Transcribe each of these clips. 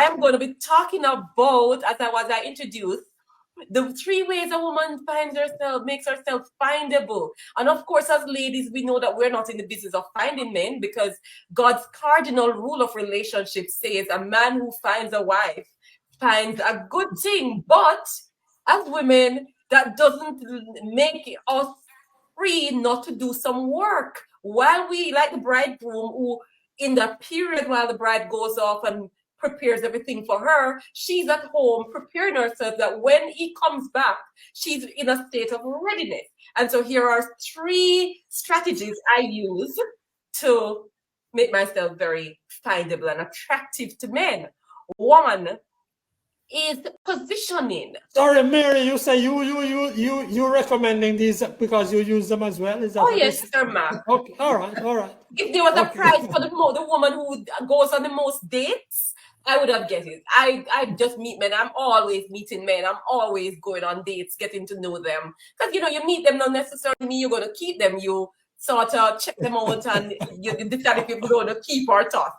I'm going to be talking about, as I introduced, the 3 ways a woman finds herself, makes herself findable. And of course, as ladies, we know that we're not in the business of finding men, because God's cardinal rule of relationships says a man who finds a wife finds a good thing. But as women, that doesn't make us free not to do some work. While we, like the bridegroom, who in that period while the bride goes off and prepares everything for her, she's at home preparing herself that when he comes back, she's in a state of readiness. And so here are 3 strategies I use to make myself very findable and attractive to men. One is positioning. Sorry, Mary, you say you recommending these because you use them as well? Is that? Oh yes, sir, Mark. Okay, all right. If there was a prize for the woman who goes on the most dates, I would have get it. I just meet men. I'm always meeting men. I'm always going on dates, getting to know them. Because you meet them, not necessarily mean you're going to keep them. You sort of check them out and you decide if you're going to keep or toss.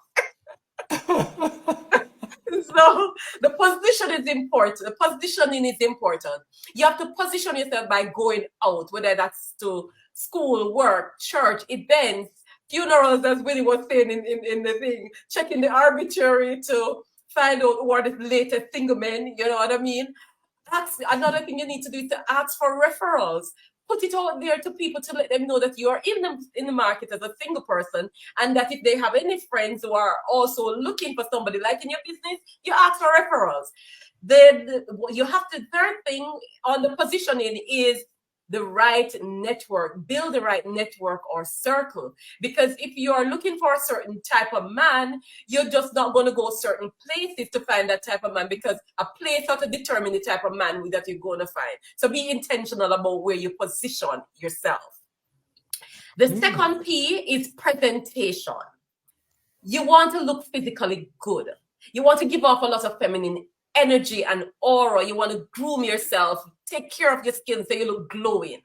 So the position is important. The positioning is important. You have to position yourself by going out, whether that's to school, work, church, events, funerals, as Willie was saying in the thing, checking the arbitrary to find out who are the latest single men, you know what I mean? That's another thing you need to do, is to ask for referrals. Put it out there to people to let them know that you are in the market as a single person, and that if they have any friends who are also looking for somebody like in your business, you ask for referrals. You have to, third thing on the positioning is the right network. Build the right network or circle, because if you are looking for a certain type of man, you're just not going to go certain places to find that type of man, because a place ought to determine the type of man that you're going to find. So be intentional about where you position yourself. The second P is presentation. You want to look physically good. You want to give off a lot of feminine energy and aura. You want to groom yourself, take care of your skin so you look glowing.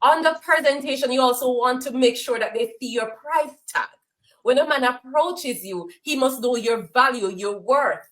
On the presentation, you also want to make sure that they see your price tag. When a man approaches you, he must know your value, your worth.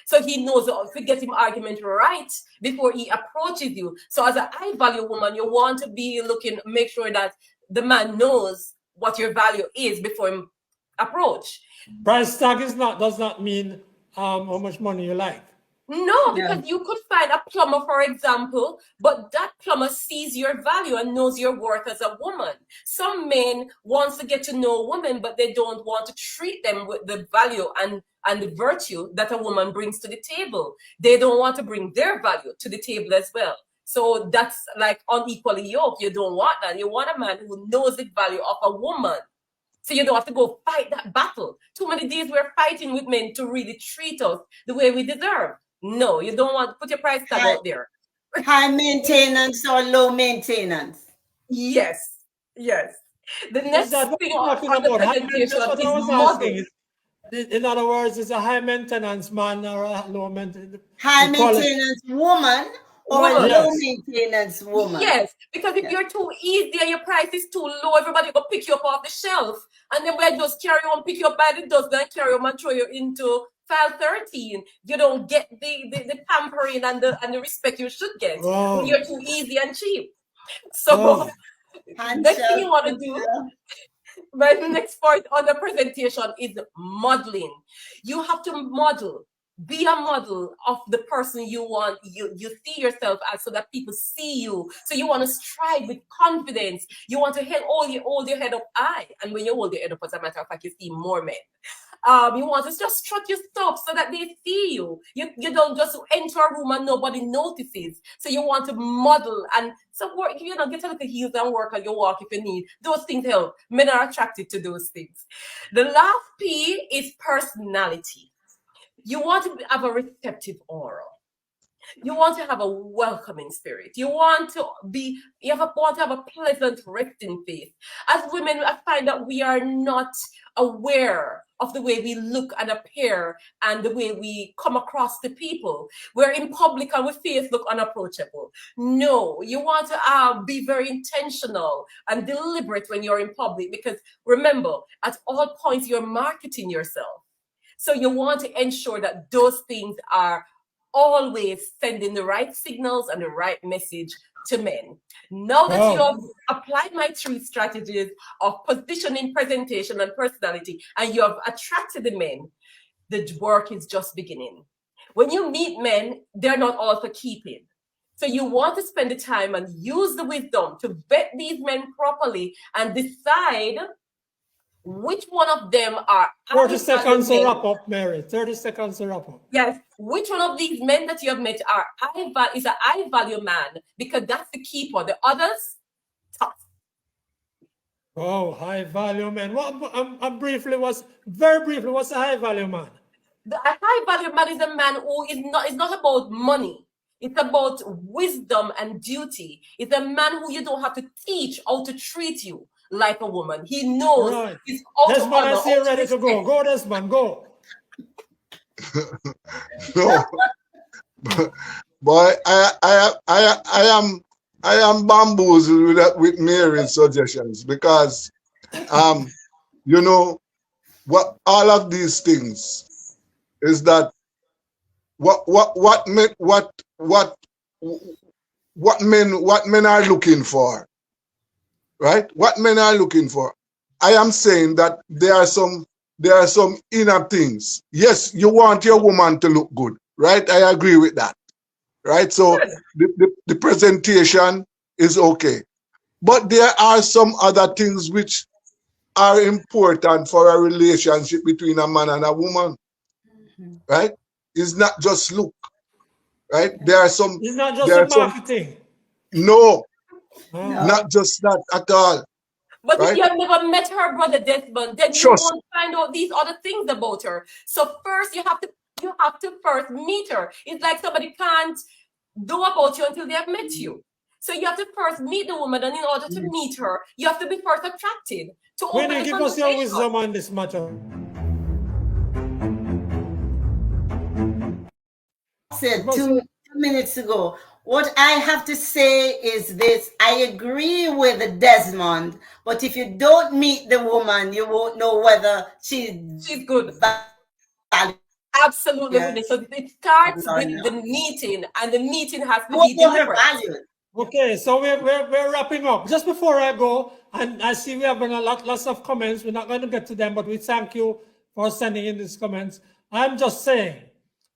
So he knows to get him argument right before he approaches you. So as a high value woman, you want to be looking, make sure that the man knows what your value is before him approach. Price tag does not mean how much money you like. No, because you could find a plumber, for example, but that plumber sees your value and knows your worth as a woman. Some men want to get to know women, but they don't want to treat them with the value and the virtue that a woman brings to the table. They don't want to bring their value to the table as well. So that's like unequally yoked. You don't want that. You want a man who knows the value of a woman. So you don't have to go fight that battle. Too many days we're fighting with men to really treat us the way we deserve. No, you don't want to put your price tag out there. High maintenance or low maintenance? Yes. The next thing on the presentation is model. In other words, is a high maintenance man or a low maintenance? High maintenance woman or a low maintenance woman? Yes, because if you're too easy and your price is too low, everybody will pick you up off the shelf. And then we'll just carry on, pick you up by the dozen and carry on and throw you into file 13. You don't get the pampering and the respect you should get. You're too easy and cheap. So next thing you want to do, my next point on the presentation is modeling. You have to model. Be a model of the person you want, you see yourself as, so that people see you. So you want to stride with confidence. You want to hold your head up high. And when you hold your head up, as a matter of fact, you see more men. You want to just strut your stuff so that they see you. You don't just enter a room and nobody notices. So you want to model and so work, get a little heels and work on your walk if you need. Those things help. Men are attracted to those things. The last P is personality. You want to have a receptive aura. You want to have a welcoming spirit. You want to have a pleasant resting face. As women, I find that we are not aware of the way we look and appear and the way we come across to people. We're in public and we face look unapproachable. No, you want to be very intentional and deliberate when you're in public, because remember, at all points you're marketing yourself. So you want to ensure that those things are always sending the right signals and the right message to men. Now that you have applied my 3 strategies of positioning, presentation, and personality, and you have attracted the men, the work is just beginning. When you meet men, they're not all for keeping. So you want to spend the time and use the wisdom to vet these men properly and decide which one of them are 30 seconds to wrap up, Mary. 30 seconds to wrap up. Yes, which one of these men that you have met is a high value man, because that's the keeper. The others, tough. Oh, high value man. Very briefly, what's a high value man? A high value man is a man who is not about money. It's about wisdom and duty. It's a man who you don't have to teach how to treat you like a woman. He knows. Right. He's Desmond, I see you ready to go. Go, Desmond, go. No, but I am bamboozled with Mary's suggestions, because you know what, all of these things is that what men are looking for, right? What men are looking for. I am saying that there are some inner things. Yes, you want your woman to look good, right? I agree with that, right? So the presentation is okay, but there are some other things which are important for a relationship between a man and a woman, right? It's not just look, right? There are some. It's not just marketing. No, not just that at all. But if you have never met her, Brother Desmond, then you won't find out these other things about her. So first you have to first meet her. It's like somebody can't know about you until they have met you. So you have to first meet the woman, and in order to meet her, you have to be first attracted. When you give us your wisdom on this matter. Said 2 minutes ago. What I have to say is this: I agree with Desmond, but if you don't meet the woman, you won't know whether she's good. Absolutely. Yeah. So it starts with the meeting, and the meeting has to be deliberate. Okay, so we're wrapping up. Just before I go, and I see we have lots of comments. We're not going to get to them, but we thank you for sending in these comments. I'm just saying,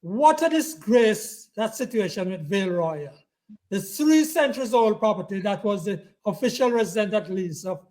what a disgrace, that situation with Vale Royal. The 3 centuries old property that was the official resident, at least, of